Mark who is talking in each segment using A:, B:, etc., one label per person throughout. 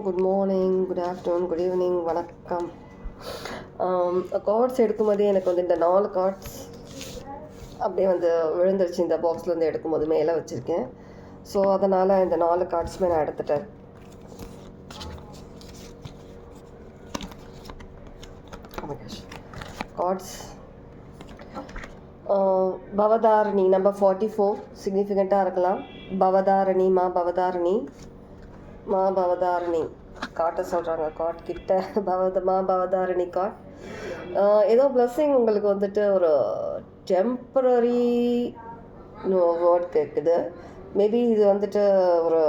A: Good morning, good afternoon, good evening, வணக்கம். Cards எடுக்கும்போதே எனக்கு வந்து இந்த 4 கார்ட்ஸ் அப்படியே வந்து விழுந்துருச்சு. இந்த பாக்ஸ்லேருந்து எடுக்கும்போது மேலே வச்சுருக்கேன். ஸோ அதனால் இந்த 4 கார்ட்ஸுமே நான் எடுத்துட்டேன். கார்ட்ஸ் பவதாரணி நம்பர் 44 சிக்னிஃபிகண்ட்டாக இருக்கலாம். பவதாரணி மா பவதாரணி காட்ட சொல்கிறாங்க. காட் கிட்ட பவதாரணி காட். ஏதோ பிளஸ்ஸிங் உங்களுக்கு வந்துட்டு ஒரு டெம்பரரி வேர்ட் கேட்குது. மேபி இது வந்துட்டு ஒரு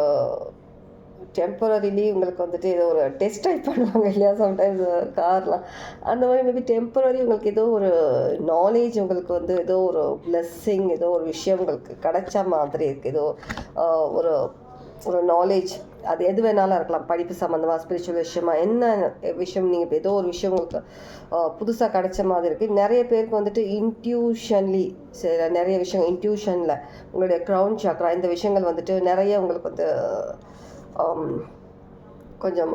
A: டெம்பரரிலி உங்களுக்கு வந்துட்டு ஏதோ ஒரு டெஸ்ட் டைப் பண்ணுவாங்க இல்லையா சம்டைம்ஸ் கார்லாம். அந்த மாதிரி மேபி டெம்பரரி உங்களுக்கு ஏதோ ஒரு நாலேஜ், உங்களுக்கு வந்து ஏதோ ஒரு பிளஸ்ஸிங், ஏதோ ஒரு விஷயம் உங்களுக்கு கிடைச்ச மாதிரி இருக்குது. ஏதோ ஒரு ஒரு நாலேஜ், அது எது வேணாலும் இருக்கலாம். படிப்பு சம்மந்தமாக, ஸ்பிரிச்சுவல் விஷயமாக, என்ன விஷயம், நீங்கள் இப்போ ஏதோ ஒரு விஷயம் உங்களுக்கு புதுசாக கிடைச்ச மாதிரி இருக்குது. நிறைய பேருக்கு வந்துட்டு இன்ட்யூஷன்லி நிறைய விஷயம், இன்ட்யூஷனில் உங்களுடைய க்ரௌன் சக்ரா இந்த விஷயங்கள் வந்துட்டு நிறைய உங்களுக்கு வந்து கொஞ்சம்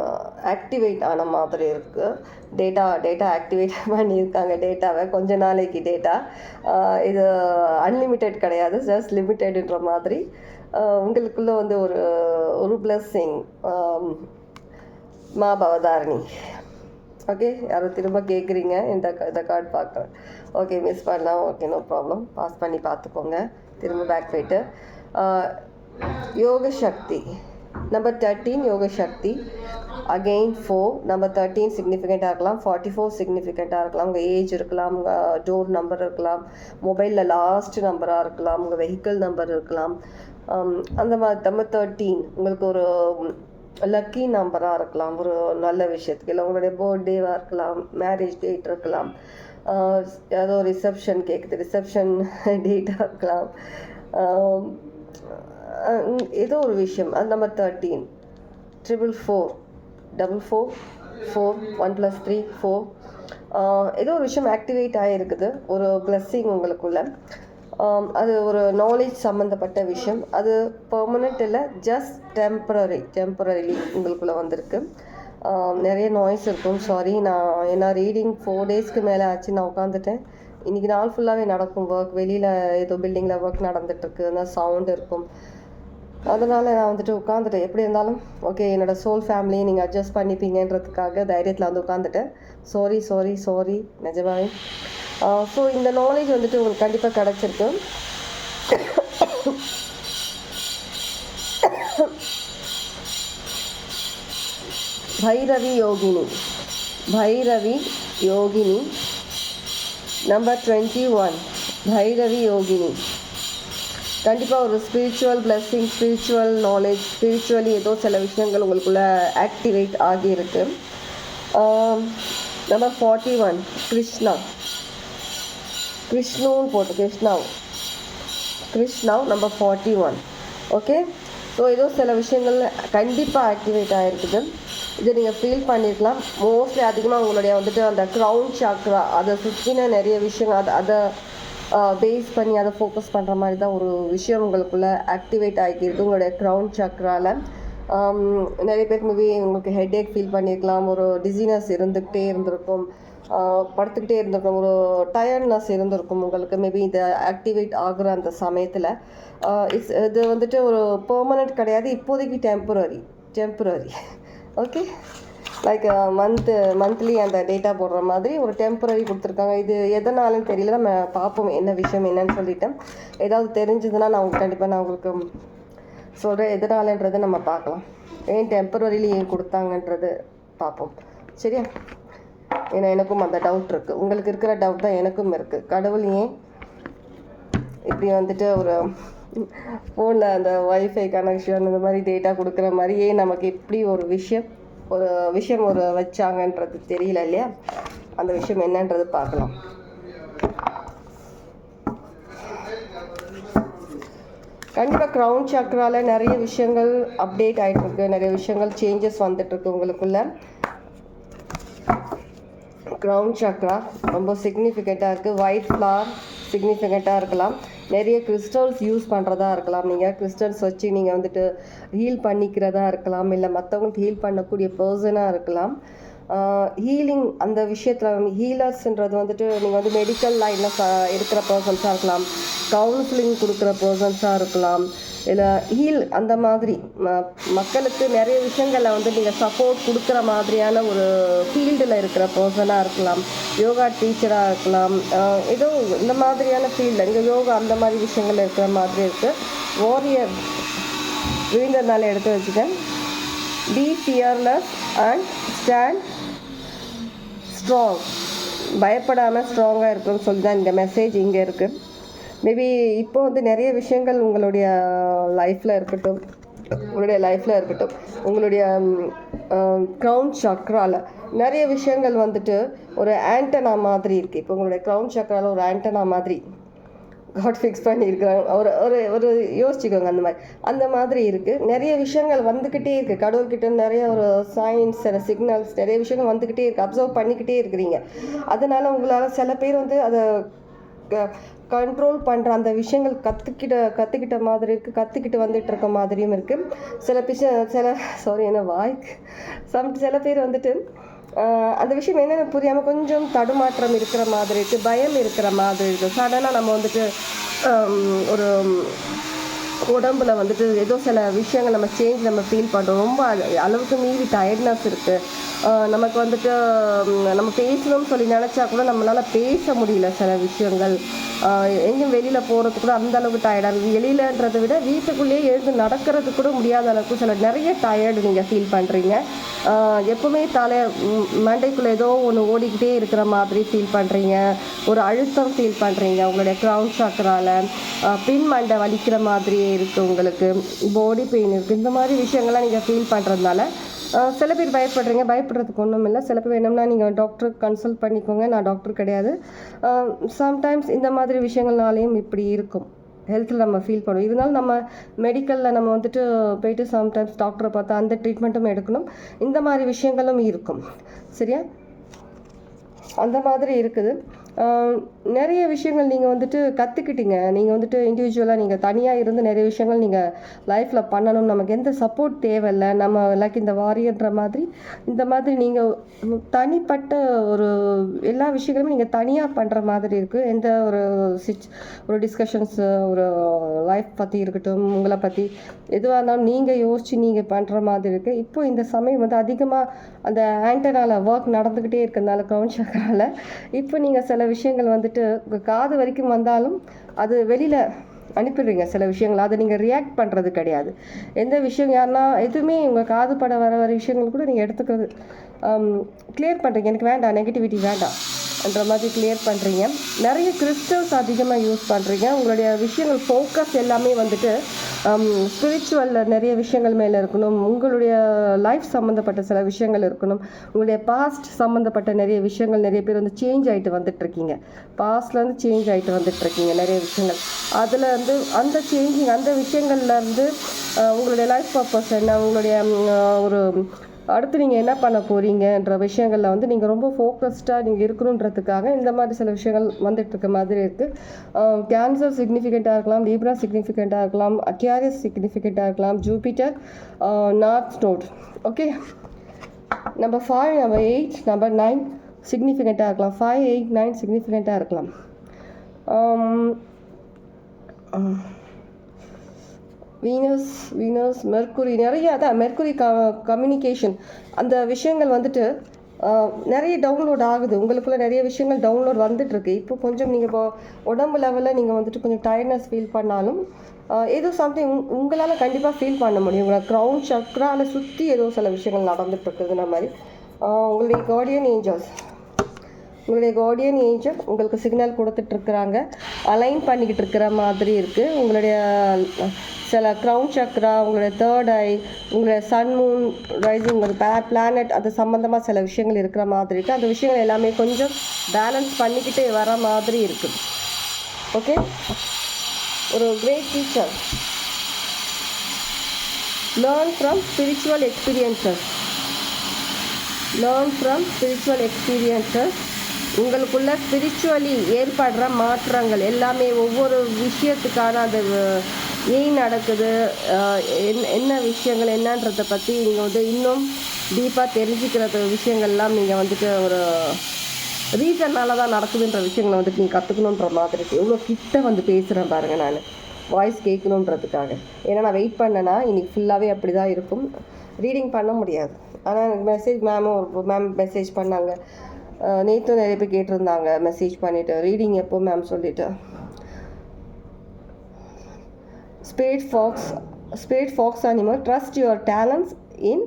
A: ஆக்டிவேட் ஆன மாதிரி இருக்குது. டேட்டா ஆக்டிவேட் பண்ணியிருக்காங்க. டேட்டாவை கொஞ்ச நாளைக்கு டேட்டா இது அன்லிமிட்டெட் கிடையாது, ஜஸ்ட் லிமிட்டெடுன்ற மாதிரி உங்களுக்குள்ளே வந்து ஒரு பிளஸ்ஸிங். மா பவதாரணி. ஓகே, யாரும் திரும்ப கேட்குறீங்க இந்த கார்டு பார்க்குறேன். ஓகே, மிஸ் பண்ணலாம். Okay, no problem. பாஸ் பண்ணி பார்த்துக்கோங்க. திரும்ப பேக் போயிட்டு யோக சக்தி நம்பர் 13 யோக சக்தி. அகெயின் 4 நம்பர் 13 சிக்னிஃபிகண்ட்டாக இருக்கலாம். 44 சிக்னிஃபிகண்ட்டாக இருக்கலாம். உங்கள் ஏஜ் இருக்கலாம், உங்கள் டோர் நம்பர் இருக்கலாம், மொபைலில் லாஸ்ட் நம்பராக இருக்கலாம், உங்கள் வெஹிக்கிள் நம்பர் இருக்கலாம். அந்த மாதிரி நம்பர் 13 உங்களுக்கு ஒரு லக்கி நம்பராக இருக்கலாம். ஒரு நல்ல விஷயத்துக்கு, இல்லை உங்களுடைய பர்த்டேவாக இருக்கலாம், மேரேஜ் டேட் இருக்கலாம், ஏதோ ரிசப்ஷன் கேட்குது, ரிசப்ஷன் டேட்டாக இருக்கலாம், ஏதோ ஒரு விஷயம். அது நம்பர் 13 444 4 1 + 3 4. ஏதோ ஒரு விஷயம் ஆக்டிவேட் ஆகிருக்குது, ஒரு பிளஸ்ஸிங் உங்களுக்குள்ள. அது ஒரு நாலேஜ் சம்மந்தப்பட்ட விஷயம். அது பெர்மனெண்ட் இல்லை, ஜஸ்ட் டெம்பரரிலி உங்களுக்குள்ளே வந்திருக்கு. நிறைய நாய்ஸ் இருக்கும். சாரி, நான் ரீடிங் 4 டேஸ்க்கு மேலே ஆச்சு. நான் உட்காந்துட்டேன். இன்றைக்கி நாள் ஃபுல்லாகவே நடக்கும் ஒர்க். வெளியில் ஏதோ பில்டிங்கில் ஒர்க் நடந்துகிட்ருக்கு, அந்த சவுண்ட் இருக்கும். அதனால் நான் வந்துட்டு உட்காந்துட்டேன். எப்படி இருந்தாலும் ஓகே, என்னோடய சோல் ஃபேமிலியை நீங்கள் அட்ஜஸ்ட் பண்ணிப்பீங்கன்றதுக்காக தைரியத்தில் வந்து உட்காந்துட்டேன். சாரி நிஜமாவே. ஸோ இந்த நாலேஜ் வந்துட்டு உங்களுக்கு கண்டிப்பாக கிடச்சிருக்கு. பைரவி யோகினி நம்பர் 21 பைரவி யோகினி. கண்டிப்பாக ஒரு spiritual blessing, spiritual knowledge, spiritually ஏதோ சில விஷயங்கள் உங்களுக்குள்ளே ஆக்டிவேட் ஆகியிருக்கு. நம்பர் 41 கிருஷ்ணாவும் போட்டு கிருஷ்ணா நம்பர் 41. ஓகே, ஸோ ஏதோ சில விஷயங்கள் கண்டிப்பாக ஆக்டிவேட் ஆகிருக்குது. இதை நீங்கள் ஃபீல் பண்ணியிருக்கலாம். மோஸ்ட்லி அதிகமாக உங்களுடைய வந்துட்டு அந்த க்ரௌன் சாக்ரா, அதை சுற்றின நிறைய விஷயங்கள், அதை பேஸ் பண்ணி அதை ஃபோக்கஸ் பண்ணுற மாதிரி தான் ஒரு விஷயம் உங்களுக்குள்ளே ஆக்டிவேட் ஆகிருக்கு. உங்களுடைய க்ரௌன் சக்ராவில் நிறைய பேருக்கு மேபி உங்களுக்கு ஹெட்ஏக் ஃபீல் பண்ணியிருக்கலாம். ஒரு டிசீனஸ் இருந்துக்கிட்டே இருந்திருக்கும், படுத்துக்கிட்டே இருந்திருக்கும், ஒரு டயர்ட்னஸ் இருந்திருக்கும் உங்களுக்கு. மேபி இதை ஆக்டிவேட் ஆகுற அந்த சமயத்தில் இது வந்துட்டு ஒரு பெர்மனெண்ட் கிடையாது, இப்போதைக்கு டெம்பரரி. ஓகே, லைக் மந்த்லி அந்த டேட்டா போடுற மாதிரி ஒரு டெம்பரரி கொடுத்துருக்காங்க. இது எதனாலும் தெரியல, நம்ம பார்ப்போம் என்ன விஷயம் என்னன்னு சொல்லிட்டேன். ஏதாவது தெரிஞ்சதுன்னா நான் கண்டிப்பாக உங்களுக்கு சொல்கிறேன். எதனாலன்றதை நம்ம பார்க்கலாம். ஏன் டெம்பரரிலி ஏன் கொடுத்தாங்கன்றது பார்ப்போம். சரியா? ஏன்னா எனக்கும் அந்த டவுட் இருக்குது. உங்களுக்கு இருக்கிற டவுட் தான் எனக்கும் இருக்குது. கடவுள் ஏன் இப்படி வந்துட்டு ஒரு ஃபோனில் அந்த வைஃபை கனெக்ஷன் இந்த மாதிரி டேட்டா கொடுக்குற மாதிரி ஏன் நமக்கு இப்படி ஒரு விஷயம் வச்சாங்கன்றது தெரியல இல்லையா? அந்த விஷயம் என்னன்றது பார்க்கலாம். கண்டிப்பாக க்ரௌன் சக்ராவில் நிறைய விஷயங்கள் அப்டேட் ஆகிட்டுருக்கு, நிறைய விஷயங்கள் சேஞ்சஸ் வந்துட்டுருக்கு உங்களுக்குள்ள. க்ரௌன் சக்ரா ரொம்ப சிக்னிஃபிகண்ட்டாக இருக்குது. ஒயிட் ஃப்ளவர் சிக்னிஃபிகண்ட்டாக இருக்கலாம். நிறைய கிறிஸ்டல்ஸ் யூஸ் பண்ணுறதா இருக்கலாம். நீங்கள் கிறிஸ்டல்ஸ் வச்சு நீங்கள் வந்துட்டு ஹீல் பண்ணிக்கிறதா இருக்கலாம், இல்லை மற்றவங்களுக்கு ஹீல் பண்ணக்கூடிய பர்சனாக இருக்கலாம். ஹீலிங் அந்த விஷயத்தில் ஹீலர்ஸ்ன்றது வந்துட்டு நீங்கள் வந்து மெடிக்கல் லைனில் இருக்கிற பர்சன்ஸாக இருக்கலாம், கவுன்சிலிங் கொடுக்குற பர்சன்ஸாக இருக்கலாம், இல்லை ஹீல் அந்த மாதிரி மக்களுக்கு நிறைய விஷயங்களில் வந்து நீங்கள் சப்போர்ட் கொடுக்குற மாதிரியான ஒரு ஃபீல்டில் இருக்கிற பர்சனாக இருக்கலாம், யோகா டீச்சராக இருக்கலாம், ஏதோ இந்த மாதிரியான ஃபீல்டில் இங்கே யோகா அந்த மாதிரி விஷயங்கள் இருக்கிற மாதிரி இருக்குது. வாரியர் விழுந்ததுனால எடுத்து வச்சுக்கேன். Be fearless and stand strong. பயப்படாமல் ஸ்ட்ராங்காக இருக்குன்னு சொல்லி தான் இந்த மெசேஜ் இங்கே இருக்குது. மேபி இப்போ வந்து நிறைய விஷயங்கள் உங்களுடைய லைஃப்பில் இருக்கட்டும், உங்களுடைய க்ரௌன் சக்ராவில் நிறைய விஷயங்கள் வந்துட்டு ஒரு ஆண்டனா மாதிரி இருக்குது. இப்போ உங்களுடைய க்ரௌன் சக்ராவில் ஒரு ஆண்டனா மாதிரி காட் ஃபிக்ஸ் பண்ணியிருக்கிறாங்க. ஒரு ஒரு ஒரு யோசிச்சுக்கோங்க, அந்த மாதிரி இருக்குது. நிறைய விஷயங்கள் வந்துக்கிட்டே இருக்குது. கடவுள்கிட்ட நிறைய ஒரு சயின்ஸ் சிக்னல்ஸ் நிறைய விஷயங்கள் வந்துக்கிட்டே இருக்குது. அப்சர்வ் பண்ணிக்கிட்டே இருக்கிறீங்க. அதனால் உங்களால் சில பேர் வந்து அதை கண்ட்ரோல் பண்ணுற அந்த விஷயங்கள் கற்றுக்கிட்ட மாதிரி இருக்குது, கற்றுக்கிட்டு வந்துட்டு இருக்க மாதிரியும் இருக்குது. சில பேர் வந்துட்டு அந்த விஷயம் என்னென்ன புரியாமல் கொஞ்சம் தடுமாற்றம் இருக்கிற மாதிரி இருக்குது, பயம் இருக்கிற மாதிரி இருக்குது. சடனாக நம்ம வந்துட்டு ஒரு உடம்புல வந்துட்டு ஏதோ சில விஷயங்கள் நம்ம ஃபீல் பண்ணுறோம். ரொம்ப அளவுக்கு மீறி டயர்ட்னஸ் இருக்குது. நமக்கு வந்துட்டு நம்ம பேசணும்னு சொல்லி நினச்சா கூட நம்மளால் பேச முடியல. சில விஷயங்கள் எங்கேயும் வெளியில் போகிறதுக்கு கூட அந்த அளவுக்கு டயர்டாக இருக்குது. வெளியிலன்றதை விட வீட்டுக்குள்ளேயே எழுந்து நடக்கிறது கூட முடியாத அளவுக்கு நிறைய டயர்டு நீங்கள் ஃபீல் பண்ணுறீங்க. எப்போவுமே மண்டைக்குள்ளே ஏதோ ஒன்று ஓடிக்கிட்டே இருக்கிற மாதிரி ஃபீல் பண்ணுறீங்க. ஒரு அழுத்தம் ஃபீல் பண்ணுறீங்க. உங்களுடைய க்ரௌன் சக்கரால பின் மண்டை வலிக்கிற மாதிரியே இருக்குது, உங்களுக்கு பாடி பெயின் இருக்குது. இந்த மாதிரி விஷயங்கள்லாம் நீங்கள் ஃபீல் பண்ணுறதுனால சில பேர் பயப்படுறதுக்கு ஒன்றும் இல்லை. சில பேர் வேணும்னா நீங்கள் டாக்டருக்கு கன்சல்ட் பண்ணிக்கோங்க. நான் டாக்டர் கிடையாது. சம்டைம்ஸ் இந்த மாதிரி விஷயங்கள்னாலேயும் இப்படி இருக்கும். ஹெல்த்தில் நம்ம ஃபீல் பண்ணுவோம். இருந்தாலும் நம்ம மெடிக்கலில் நம்ம வந்துட்டு போயிட்டு சம்டைம்ஸ் டாக்டரை பார்த்தா அந்த ட்ரீட்மெண்ட்டும் எடுக்கணும். இந்த மாதிரி விஷயங்களும் இருக்கும். சரியா? அந்த மாதிரி இருக்குது. நிறைய விஷயங்கள் நீங்கள் வந்துட்டு கற்றுக்கிட்டீங்க. நீங்கள் வந்துட்டு இண்டிவிஜுவலாக நீங்கள் தனியாக இருந்து நிறைய விஷயங்கள் நீங்கள் லைஃப்பில் பண்ணணும். நமக்கு எந்த சப்போர்ட் தேவையில்லை. நம்ம லைக் இந்த வாரியன்ற மாதிரி இந்த மாதிரி நீங்கள் தனிப்பட்ட ஒரு எல்லா விஷயங்களுமே நீங்கள் தனியாக பண்ணுற மாதிரி இருக்குது. எந்த ஒரு டிஸ்கஷன்ஸ் ஒரு லைஃப் பற்றி இருக்கட்டும், உங்களை பற்றி எதுவாக இருந்தாலும் நீங்கள் யோசித்து நீங்கள் பண்ணுற மாதிரி இருக்குது. இப்போ இந்த சமயம் வந்து அதிகமாக அந்த ஆண்டனால ஒர்க் நடந்துக்கிட்டே இருக்கிறதுனால க்ரௌன் சக்கரால இப்போ நீங்கள் சில விஷயங்கள் வந்துட்டு உங்கள் காது வரைக்கும் வந்தாலும் அது வெளியில் அனுப்பிடுறீங்க. சில விஷயங்கள் அதை நீங்கள் ரியாக்ட் பண்ணுறது கிடையாது. எந்த விஷயம் யாருன்னா எதுவுமே உங்கள் காது பட வர விஷயங்கள் கூட நீங்கள் எடுத்துக்கிறது கிளியர் பண்ணுறீங்க. எனக்கு வேண்டாம், நெகட்டிவிட்டி வேண்டாம் என்ற மாதிரி கிளியர் பண்ணுறீங்க. நிறைய கிறிஸ்டல்ஸ் அதிகமாக யூஸ் பண்ணுறீங்க. உங்களுடைய விஷயங்கள் ஃபோக்கஸ் எல்லாமே வந்துட்டு ஸ்பிரிச்சுவலில் நிறைய விஷயங்கள் மேலே இருக்கணும். உங்களுடைய லைஃப் சம்மந்தப்பட்ட சில விஷயங்கள் இருக்கணும். உங்களுடைய பாஸ்ட் சம்மந்தப்பட்ட நிறைய விஷயங்கள் நிறைய பேர் வந்து சேஞ்ச் ஆகிட்டு வந்துட்டுருக்கீங்க. பாஸ்ட்லேருந்து சேஞ்ச் ஆகிட்டு வந்துட்டுருக்கீங்க நிறைய விஷயங்கள். அதில் வந்து அந்த சேஞ்சிங் அந்த விஷயங்கள்லேருந்து உங்களுடைய லைஃப் பர்பஸ் என்ன, உங்களுடைய ஒரு அடுத்து நீங்கள் என்ன பண்ண போகிறீங்கன்ற விஷயங்களில் வந்து நீங்கள் ரொம்ப ஃபோக்கஸ்டாக நீங்கள் இருக்கணுன்றதுக்காக இந்த மாதிரி சில விஷயங்கள் வந்துட்டு இருக்க மாதிரி இருக்குது. கேன்சர் சிக்னிஃபிகண்ட்டாக இருக்கலாம், லீப்ரா சிக்னிஃபிகண்ட்டாக இருக்கலாம், அக்வாரியஸ் சிக்னிஃபிகண்ட்டாக இருக்கலாம், Jupiter, north node. Okay, number 5, number 8, number 9 சிக்னிஃபிகண்ட்டாக இருக்கலாம். 5, 8, 9 சிக்னிஃபிகண்ட்டாக இருக்கலாம். வீனஸ் மெர்க்குரி நிறைய அதான் மெர்க்குரி கம்யூனிகேஷன் அந்த விஷயங்கள் வந்துட்டு நிறைய டவுன்லோட் ஆகுது. உங்களுக்குள்ளே நிறைய விஷயங்கள் டவுன்லோட் வந்துட்டுருக்கு. இப்போ கொஞ்சம் நீங்கள் இப்போ உடம்பு லெவலில் நீங்கள் வந்துட்டு கொஞ்சம் டயர்ட்னஸ் ஃபீல் பண்ணாலும் ஏதோ சம்திங் உங்களால் கண்டிப்பாக ஃபீல் பண்ண முடியும். உங்களை க்ரௌன் சக்ராவில் சுற்றி ஏதோ சில விஷயங்கள் நடந்துகிட்ருக்குதுன்ற மாதிரி. உங்களுடைய கார்டியன் ஏஞ்சல் உங்களுக்கு சிக்னல் கொடுத்துட்ருக்குறாங்க, அலைன் பண்ணிக்கிட்டு இருக்கிற மாதிரி இருக்குது. உங்களுடைய சில க்ரௌன் சக்ரா, உங்களுடைய தேர்ட் ஐ, உங்களுடைய சன் மூன் ரைசிங், உங்களுடைய பிளானட் அது சம்மந்தமாக சில விஷயங்கள் இருக்கிற மாதிரி இருக்குது. அந்த விஷயங்கள் எல்லாமே கொஞ்சம் பேலன்ஸ் பண்ணிக்கிட்டே வர மாதிரி இருக்குது. ஓகே, ஒரு great teacher. Learn from spiritual experiences. உங்களுக்குள்ள ஸ்பிரிச்சுவலி ஏற்படுற மாற்றங்கள் எல்லாமே ஒவ்வொரு விஷயத்துக்கான அந்த ஏன் நடக்குது, என்ன விஷயங்கள் என்னன்றதை பற்றி நீங்கள் வந்து இன்னும் டீப்பாக தெரிஞ்சுக்கிற விஷயங்கள்லாம் நீங்கள் வந்துட்டு ஒரு ரீசன்னால தான் நடக்குதுன்ற விஷயங்களை வந்துட்டு நீங்கள் கற்றுக்கணுன்ற மாதிரி இருக்குது. எவ்வளோ கிட்ட வந்து பேசுகிறேன் பாருங்கள், நான் வாய்ஸ் கேட்கணுன்றதுக்காக. ஏன்னா நான் வெயிட் பண்ணேன்னா இன்றைக்கி ஃபுல்லாகவே அப்படி தான் இருக்கும், ரீடிங் பண்ண முடியாது. ஆனால் எனக்கு மேம் மெசேஜ் பண்ணாங்க, நேற்றும் நிறைய பேர் கேட்டிருந்தாங்க மெசேஜ் பண்ணிவிட்டு ரீடிங் எப்போ மேம் சொல்லிவிட்டு. Spirit fox animal, trust your talents in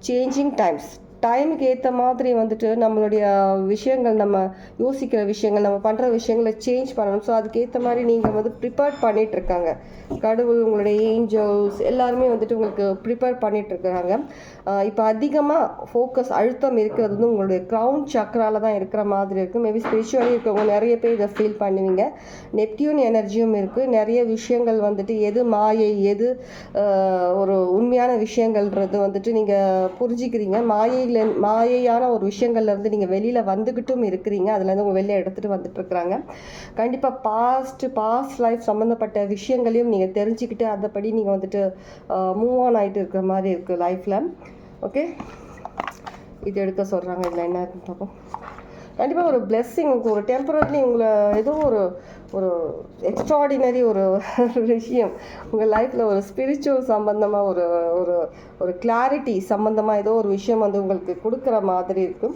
A: changing times. டைமுக்கு ஏற்ற மாதிரி வந்துட்டு நம்மளுடைய விஷயங்கள், நம்ம யோசிக்கிற விஷயங்கள், நம்ம பண்ணுற விஷயங்களை சேஞ்ச் பண்ணணும். ஸோ அதுக்கேற்ற மாதிரி நீங்கள் வந்து ப்ரிப்பேர் பண்ணிகிட்ருக்காங்க. கடவுள், உங்களுடைய ஏஞ்சல்ஸ் எல்லாருமே வந்துட்டு உங்களுக்கு ப்ரிப்பேர் பண்ணிகிட்ருக்குறாங்க. இப்போ அதிகமாக ஃபோக்கஸ் அழுத்தம் இருக்கிறது வந்து உங்களுடைய க்ரௌன் சக்கரால தான் இருக்கிற மாதிரி இருக்குது. மேபி ஸ்பிரிச்சுவலி இருக்கவங்க நிறைய பேர் இதை ஃபீல் பண்ணுவீங்க. நெப்டியூன் எனர்ஜியும் இருக்குது. நிறைய விஷயங்கள் வந்துட்டு எது மாயை, எது ஒரு உண்மையான விஷயங்கள்ன்றது வந்துட்டு நீங்கள் புரிஞ்சுக்கிறீங்க. மாயையான ஒரு விஷயங்கள்லேருந்து நீங்கள் வெளியில் வந்துக்கிட்டும் இருக்கிறீங்க. அதுலேருந்து உங்கள் வெளியில் எடுத்துகிட்டு வந்துட்டுருக்குறாங்க. கண்டிப்பாக பாஸ்ட் லைஃப் சம்மந்தப்பட்ட விஷயங்களையும் நீங்கள் தெரிஞ்சுக்கிட்டு அதைப்படி நீங்கள் வந்துட்டு மூவ் ஆன் ஆகிட்டு இருக்கிற மாதிரி இருக்குது லைஃப்பில். ஓகே, இது எடுக்க சொல்கிறாங்க. இதில் என்ன இருக்குன்னு பார்ப்போம். கண்டிப்பாக ஒரு பிளெஸ்ஸிங், ஒரு டெம்பரரி உங்களை ஏதோ ஒரு எக்ஸ்ட்ராடினரி ஒரு விஷயம் உங்கள் லைஃப்பில் ஒரு ஸ்பிரிச்சுவல் சம்மந்தமாக ஒரு கிளாரிட்டி சம்மந்தமாக ஏதோ ஒரு விஷயம் வந்து உங்களுக்கு கொடுக்குற மாதிரி இருக்கும்.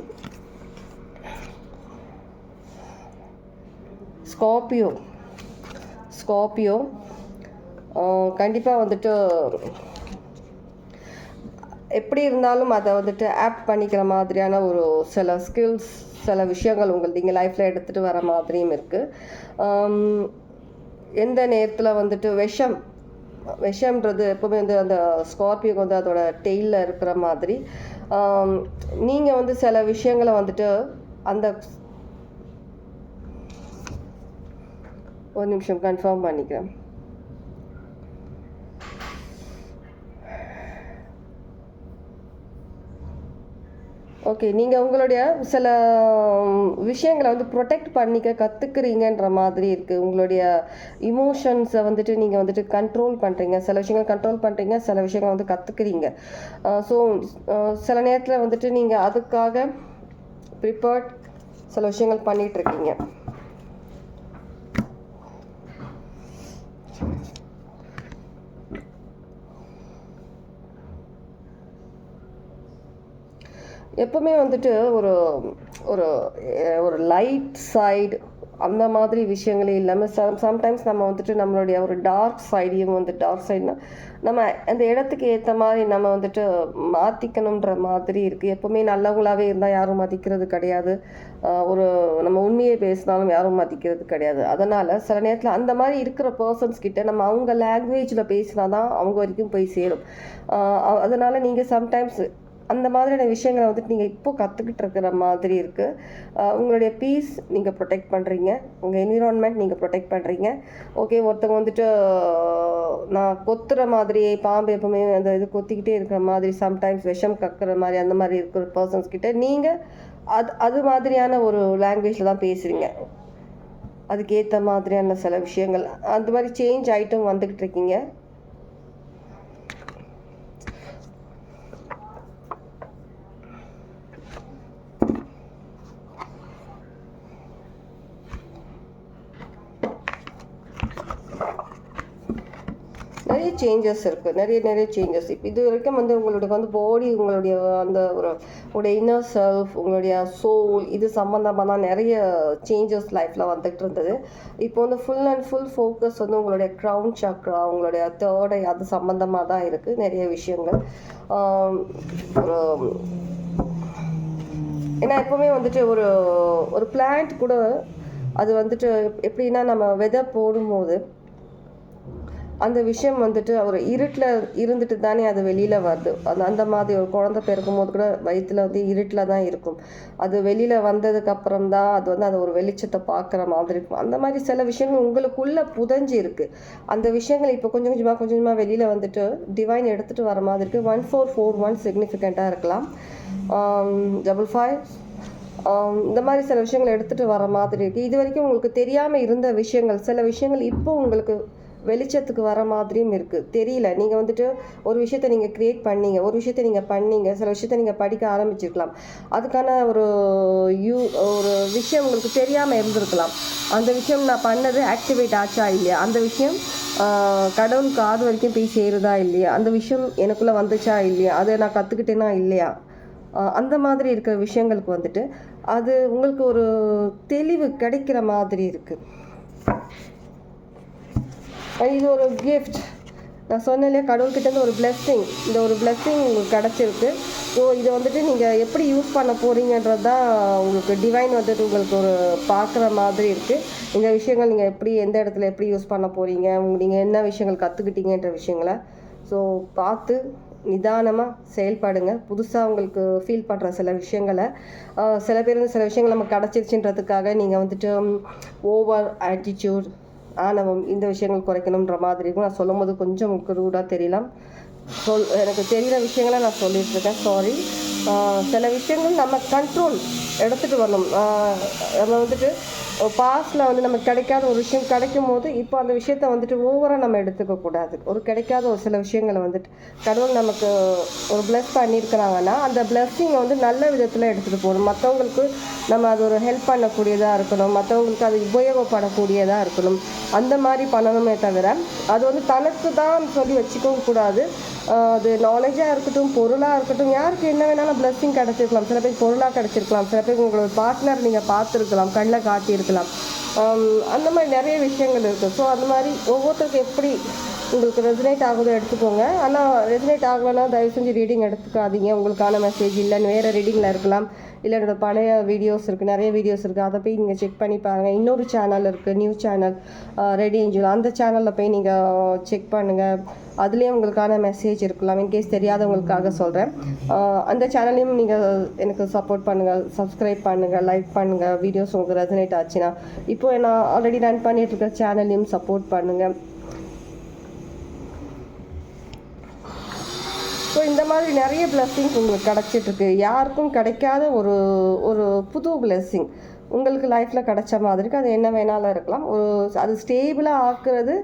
A: ஸ்கார்பியோ கண்டிப்பாக வந்துட்டு எப்படி இருந்தாலும் அதை வந்துட்டு ஆப்ட் பண்ணிக்கிற மாதிரியான ஒரு சில ஸ்கில்ஸ், சில விஷயங்கள் நீங்கள் லைஃப்பில் எடுத்துகிட்டு வர மாதிரியும் இருக்குது. எந்த நேரத்தில் வந்துட்டு விஷம்ன்றது எப்போவுமே வந்து அந்த ஸ்கார்பியோக்கு வந்து அதோட டெய்லில் இருக்கிற மாதிரி நீங்கள் வந்து சில விஷயங்களை வந்துட்டு அந்த ஒரு நிமிஷம் கன்ஃபார்ம் பண்ணிக்கிறேன். ஓகே, நீங்கள் உங்களுடைய சில விஷயங்களை வந்து ப்ரொடெக்ட் பண்ணிக்க கற்றுக்குறீங்கன்ற மாதிரி இருக்குது. உங்களுடைய இமோஷன்ஸை வந்துட்டு நீங்கள் வந்துட்டு கண்ட்ரோல் பண்ணுறீங்க, சில விஷயங்கள் கண்ட்ரோல் பண்ணுறீங்க, சில விஷயங்கள் வந்து கற்றுக்குறீங்க. ஸோ சில நேரத்தில் வந்துட்டு நீங்கள் அதுக்காக ப்ரிப்பேர்ட் சில விஷயங்கள் பண்ணிகிட்ருக்கீங்க. எப்பவுமே வந்துட்டு ஒரு லைட் சைடு அந்த மாதிரி விஷயங்களே இல்லாமல் சம்டைம்ஸ் நம்ம வந்துட்டு நம்மளுடைய ஒரு டார்க் சைடையும் வந்து டார்க் சைடுனா நம்ம அந்த இடத்துக்கு ஏற்ற மாதிரி நம்ம வந்துட்டு மாற்றிக்கணுன்ற மாதிரி இருக்குது. எப்போவுமே நல்லவங்களாகவே இருந்தால் யாரும் மதிக்கிறது கிடையாது, ஒரு நம்ம உண்மையை பேசினாலும் யாரும் மதிக்கிறது கிடையாது. அதனால் சில நேரத்தில் அந்த மாதிரி இருக்கிற பர்சன்ஸ் கிட்ட நம்ம அவங்க லாங்குவேஜில் பேசினா தான் அவங்க வரைக்கும் போய் சேரும். அதனால் நீங்கள் சம்டைம்ஸ் அந்த மாதிரியான விஷயங்களை வந்துட்டு நீங்கள் இப்போது கற்றுக்கிட்டு இருக்கிற மாதிரி இருக்குது. உங்களுடைய பீஸ் நீங்கள் ப்ரொடெக்ட் பண்ணுறீங்க, உங்கள் என்விரான்மெண்ட் நீங்கள் ப்ரொடெக்ட் பண்ணுறீங்க. ஓகே, ஒருத்தவங்க வந்துட்டு நான் கொத்துற மாதிரி, பாம்பு எப்பவுமே அந்த இது கொத்திக்கிட்டே இருக்கிற மாதிரி, சம்டைம்ஸ் விஷம் கக்குற மாதிரி அந்த மாதிரி இருக்கிற பர்சன்ஸ் கிட்ட நீங்கள் அது மாதிரியான ஒரு லாங்குவேஜில் தான் பேசுகிறீங்க. அதுக்கேற்ற மாதிரியான சில விஷயங்கள் அந்த மாதிரி சேஞ்ச் ஆகிட்டும் வந்துக்கிட்டு இருக்கீங்க. நிறைய சேஞ்சஸ் இருக்குது, நிறைய சேஞ்சஸ். இப்போ இது வரைக்கும் வந்து உங்களுக்கு வந்து பாடி, உங்களுடைய அந்த உங்களுடைய இன்னர் செல்ஃப், உங்களுடைய சோல், இது சம்மந்தமாக தான் நிறைய சேஞ்சஸ் லைஃப்பில் வந்துகிட்டு இருந்தது. இப்போ வந்து ஃபுல் அண்ட் ஃபுல் ஃபோக்கஸ் வந்து உங்களுடைய க்ரௌன் சக்ரா, உங்களுடைய தேர்ட் ஐ, அது சம்மந்தமாக தான் இருக்குது நிறைய விஷயங்கள். ஏன்னா எப்போவுமே வந்துட்டு ஒரு பிளான்ட் கூட அது வந்துட்டு எப்படின்னா நம்ம விதை போடும்போது அந்த விஷயம் வந்துட்டு ஒரு இருட்டில் இருந்துட்டு தானே அது வெளியில் வருது. அந்த மாதிரி ஒரு குழந்தை பிறக்கும் போது கூட வயிற்றில் வந்து இருட்டில் தான் இருக்கும். அது வெளியில் வந்ததுக்கப்புறம் தான் அது வந்து அது ஒரு வெளிச்சத்தை பார்க்குற மாதிரி இருக்கும். அந்த மாதிரி சில விஷயங்கள் உங்களுக்குள்ளே புதஞ்சு இருக்குது. அந்த விஷயங்கள் இப்போ கொஞ்சம் கொஞ்சமாக வெளியில் வந்துட்டு டிவைன் எடுத்துகிட்டு வர மாதிரி இருக்குது. 1441 சிக்னிஃபிகண்ட்டாக இருக்கலாம். 55 இந்த மாதிரி சில விஷயங்கள் எடுத்துகிட்டு வர மாதிரி இருக்குது. இது வரைக்கும் உங்களுக்கு தெரியாமல் இருந்த விஷயங்கள், சில விஷயங்கள் இப்போ உங்களுக்கு வெளிச்சத்துக்கு வர மாதிரியும் இருக்குது. தெரியல, நீங்கள் வந்துட்டு ஒரு விஷயத்தை நீங்கள் க்ரியேட் பண்ணீங்க, ஒரு விஷயத்தை நீங்கள் பண்ணீங்க, சில விஷயத்தை நீங்கள் படிக்க ஆரம்பிச்சிருக்கலாம். அதுக்கான ஒரு ஒரு விஷயம் உங்களுக்கு தெரியாமல் இருந்திருக்கலாம். அந்த விஷயம் நான் பண்ணது ஆக்டிவேட் ஆச்சா இல்லையா, அந்த விஷயம் கடவுள் காது வரைக்கும் போய் சேருதா இல்லையா, அந்த விஷயம் எனக்குள்ளே வந்துச்சா இல்லையா, அதை நான் கற்றுக்கிட்டேனா இல்லையா, அந்த மாதிரி இருக்கிற விஷயங்களுக்கு வந்துட்டு அது உங்களுக்கு ஒரு தெளிவு கிடைக்கிற மாதிரி இருக்குது. இது ஒரு கிஃப்ட். நான் சொன்னேன் கடவுள்கிட்டேருந்து ஒரு பிளெஸ்ஸிங், இந்த ஒரு பிளெஸ்ஸிங் உங்களுக்கு கிடச்சிருக்கு. ஸோ இதை வந்துட்டு நீங்கள் எப்படி யூஸ் பண்ண போகிறீங்கன்றது தான் உங்களுக்கு டிவைன் வந்துட்டு உங்களுக்கு ஒரு பார்க்குற மாதிரி இருக்குது. இந்த விஷயங்கள் நீங்கள் எப்படி எந்த இடத்துல எப்படி யூஸ் பண்ண போகிறீங்க, நீங்கள் என்ன விஷயங்கள் கற்றுக்கிட்டீங்கன்ற விஷயங்களை ஸோ பார்த்து நிதானமாக செயல்படுங்க. புதுசாக உங்களுக்கு ஃபீல் பண்ணுற சில விஷயங்களை சில பேர் வந்து சில விஷயங்கள் நம்ம கிடச்சிருச்சுன்றதுக்காக நீங்கள் வந்துட்டு ஓவர் ஆட்டிடியூட், ஆணவம், இந்த விஷயங்கள் குறைக்கணுன்ற மாதிரி இருக்கும். நான் சொல்லும் போது கொஞ்சம் உங்களுக்கு ரூடாக தெரியலாம். எனக்கு தெரிகிற விஷயங்களை நான் சொல்லிகிட்ருக்கேன், சாரி. சில விஷயங்கள் நம்ம கண்ட்ரோல் எடுத்துகிட்டு வரணும். நம்ம வந்துட்டு பாஸ்டில் வந்து நமக்கு கிடைக்காத ஒரு விஷயம் கிடைக்கும் போது இப்போ அந்த விஷயத்த வந்துட்டு ஓவராக நம்ம எடுத்துக்கக்கூடாது. ஒரு கிடைக்காத ஒரு சில விஷயங்களை வந்துட்டு கடவுள் நமக்கு ஒரு பிளஸ் பண்ணியிருக்கிறாங்கன்னா அந்த பிளஸ்ஸிங்கை வந்து நல்ல விதத்தில் எடுத்துகிட்டு போகணும். மற்றவங்களுக்கு நம்ம அது ஒரு ஹெல்ப் பண்ணக்கூடியதாக இருக்கணும், மற்றவங்களுக்கு அது உபயோகப்படக்கூடியதாக இருக்கணும். அந்த மாதிரி பண்ணணுமே தவிர அது வந்து தனக்கு தான் சொல்லி வச்சுக்கவும் கூடாது. அது நாலேஜாக இருக்கட்டும், பொருளாக இருக்கட்டும், யாருக்கு என்ன வேணாலும் பிளஸ்ஸிங் கிடச்சிருக்கலாம். சில பேருக்கு பொருளாக கிடச்சிருக்கலாம், சில பேருக்கு உங்களோட பார்ட்னர் நீங்கள் பார்த்துருக்கலாம், கண்ணில் காட்டியிருக்கலாம். அந்த மாதிரி நிறைய விஷயங்கள் இருக்குது. ஸோ அந்த மாதிரி ஒவ்வொருத்தருக்கும் எப்படி உங்களுக்கு ரெசனேட் ஆகுதோ எடுத்துக்கோங்க. ஆனால் ரெசனேட் ஆகலைன்னா தயவு செஞ்சு ரீடிங் எடுத்துக்காதீங்க. உங்களுக்கான மெசேஜ் இல்லைன்னு வேறு ரீடிங்கில் இருக்கலாம். இல்லை என்னோட பழைய வீடியோஸ் இருக்குது, நிறைய வீடியோஸ் இருக்குது, அதை போய் நீங்கள் செக் பண்ணி பாருங்கள். இன்னொரு சேனல் இருக்குது, நியூ சேனல் ரெடி ஏஞ்சல், அந்த சேனலில் போய் நீங்கள் செக் பண்ணுங்கள். அதுலேயும் உங்களுக்கான மெசேஜ் இருக்கலாம். இன்கேஸ் தெரியாதவங்களுக்காக சொல்கிறேன். அந்த சேனல்லையும் நீங்கள் எனக்கு சப்போர்ட் பண்ணுங்கள், சப்ஸ்கிரைப் பண்ணுங்கள், லைக் பண்ணுங்கள். வீடியோஸ் உங்களுக்கு ரெசனேட் ஆச்சுன்னா இப்போது நான் ஆல்ரெடி ரன் பண்ணிகிட்ருக்க சேனல்லையும் சப்போர்ட் பண்ணுங்கள். ஸோ இந்த மாதிரி நிறைய பிளெஸ்ஸிங்ஸ் உங்களுக்கு கிடச்சிட்ருக்கு. யாருக்கும் கிடைக்காத ஒரு ஒரு புது பிளெஸ்ஸிங் உங்களுக்கு லைஃப்பில் கிடைச்ச மாதிரி இருக்குது. அது என்ன வேணாலும் இருக்கலாம். அது ஸ்டேபிளாக ஆக்குறது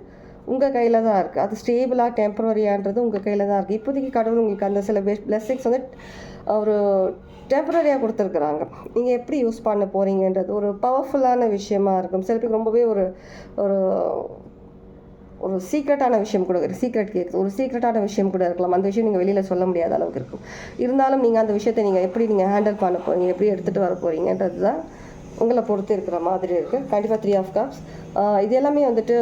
A: உங்கள் கையில் தான் இருக்குது. அது ஸ்டேபிளாக டெம்பரரியான்றது உங்கள் கையில் தான் இருக்குது. இப்போதைக்கு கடவுள் உங்களுக்கு அந்த சில பிளெஸ்ஸிங்ஸ் வந்து ஒரு டெம்பரரியாக கொடுத்துருக்குறாங்க. நீங்கள் எப்படி யூஸ் பண்ண போகிறீங்கன்றது ஒரு பவர்ஃபுல்லான விஷயமா இருக்கும். சில பேருக்கு ரொம்பவே ஒரு ஒரு ஒரு சீக்ரெட்டான விஷயம் கூட சீக்ரெட் கேட்குது, ஒரு சீக்ரெட்டான விஷயம் கூட இருக்கலாம். அந்த விஷயம் நீங்கள் வெளியில் சொல்ல முடியாத அளவுக்கு இருக்கும். இருந்தாலும் நீங்கள் அந்த விஷயத்தை நீங்கள் எப்படி நீங்கள் ஹேண்டில் பண்ண போகிறீங்க, எப்படி எடுத்துகிட்டு வர போகிறீங்கன்றது தான் உங்களை பொறுத்து இருக்கிற மாதிரி இருக்குது. கண்டிப்பாக 3 of Cups. இது எல்லாமே வந்துட்டு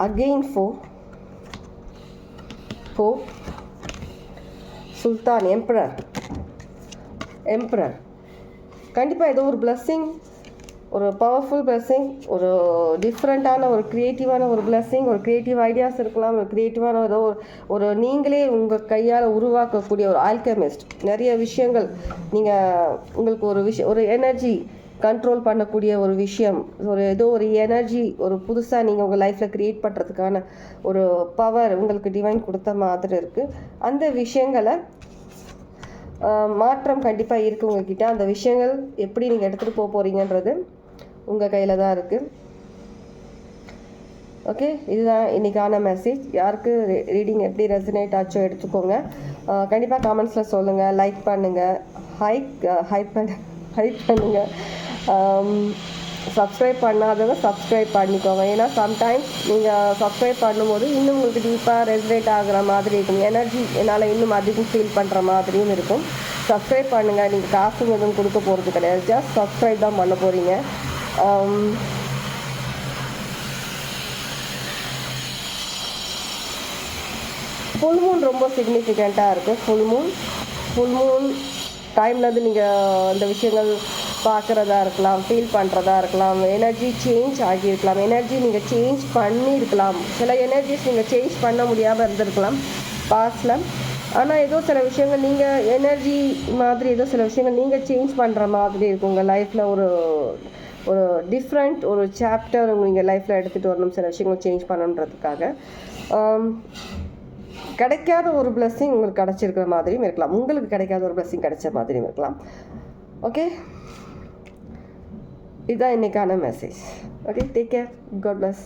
A: அகெயின் 4 சுல்தான், எம்பரர். கண்டிப்பாக ஏதோ ஒரு பிளஸ்ஸிங், ஒரு பவர்ஃபுல் பிளெஸ்ஸிங், ஒரு டிஃப்ரெண்ட்டான ஒரு க்ரியேட்டிவான ஒரு பிளெஸ்ஸிங், ஒரு க்ரியேட்டிவ் ஐடியாஸ் இருக்கலாம், ஒரு க்ரியேட்டிவான ஏதோ ஒரு நீங்களே உங்கள் கையால் உருவாக்கக்கூடிய ஒரு ஆல்கெமிஸ்ட். நிறைய விஷயங்கள் நீங்கள் உங்களுக்கு ஒரு எனர்ஜி கண்ட்ரோல் பண்ணக்கூடிய ஒரு விஷயம், ஏதோ ஒரு எனர்ஜி ஒரு புதுசாக நீங்கள் உங்கள் லைஃப்பில் க்ரியேட் பண்ணுறதுக்கான ஒரு பவர் உங்களுக்கு டிவைன் கொடுத்த மாதிரி இருக்குது. அந்த விஷயங்களை மாற்றம் கண்டிப்பாக இருக்குது உங்ககிட்ட. அந்த விஷயங்கள் எப்படி நீங்கள் எடுத்துகிட்டு போக போகிறீங்கன்றது உங்கள் கையில் தான் இருக்குது. ஓகே, இதுதான் இன்றைக்கான மெசேஜ். யாருக்கு ரீடிங் எப்படி ரெசனேட் ஆச்சோ எடுத்துக்கோங்க. கண்டிப்பாக காமெண்ட்ஸில் சொல்லுங்கள், லைக் பண்ணுங்கள், ஹைப் பண்ணுங்கள். சப்ஸ்கிரைப் பண்ணாதவங்க சப்ஸ்கிரைப் பண்ணிக்கோங்க. ஏன்னா சம்டைம்ஸ் நீங்கள் சப்ஸ்கிரைப் பண்ணும்போது இன்னும் உங்களுக்கு டீப்பாக ரெசனேட் ஆகிற மாதிரி இருக்கும். எனர்ஜி என்னால் இன்னும் அதிகம் ஃபீல் பண்ணுற மாதிரியும் இருக்கும். சப்ஸ்கிரைப் பண்ணுங்கள். நீங்கள் காசு எதுவும் கொடுக்க போகிறது கிடையாது, ஜஸ்ட் சப்ஸ்கிரைப் தான் பண்ண போகிறீங்க. ஃபுல் மூன் ரொம்ப சிக்னிஃபிகண்ட்டாக இருக்குது. ஃபுல் மூன் டைம்லேருந்து நீங்கள் இந்த விஷயங்கள் பார்க்குறதா இருக்கலாம், ஃபீல் பண்ணுறதா இருக்கலாம், எனர்ஜி சேஞ்ச் ஆகியிருக்கலாம், எனர்ஜி நீங்கள் சேஞ்ச் பண்ணியிருக்கலாம். சில எனர்ஜிஸ் நீங்கள் சேஞ்ச் பண்ண முடியாமல் இருந்திருக்கலாம் பாஸ்டில். ஆனால் ஏதோ சில விஷயங்கள் நீங்கள் எனர்ஜி மாதிரி ஏதோ சில விஷயங்கள் நீங்கள் சேஞ்ச் பண்ணுற மாதிரி இருக்கும். உங்கள் லைஃப்பில் ஒரு டிஃப்ரெண்ட் ஒரு சாப்டர் நீங்கள் லைஃப்பில் எடுத்துகிட்டு வரணும், சில விஷயங்கள் சேஞ்ச் பண்ணணுன்றதுக்காக. கிடைக்காத ஒரு blessing உங்களுக்கு கிடச்சிருக்கிற மாதிரியும் இருக்கலாம், உங்களுக்கு கிடைக்காத ஒரு blessing கிடைச்ச மாதிரியும் இருக்கலாம். ஓகே, இதுதான் இன்றைக்கான message. Okay, take care, God plus.